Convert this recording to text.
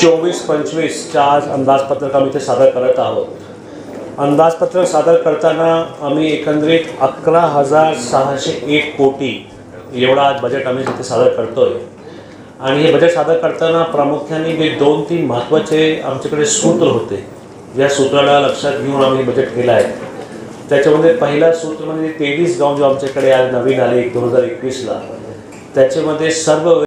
चोवीस 25 आज अंदाजपत्रक आम्ही ते सादर करत आहोत. अंदाजपत्रक सादर करताना आम्ही एकंदरीत 11,601 कोटी एवढा आज बजेट आम्ही तिथे सादर करतोय. आणि हे बजेट सादर करताना प्रामुख्याने जे 2-3 महत्त्वाचे आमच्याकडे सूत्र होते, या सूत्राला लक्षात घेऊन आम्ही बजेट केलं आहे. त्याच्यामध्ये पहिला सूत्र म्हणजे 23 गाव जो आमच्याकडे आज नवीन आले 2021ला, त्याच्यामध्ये सर्व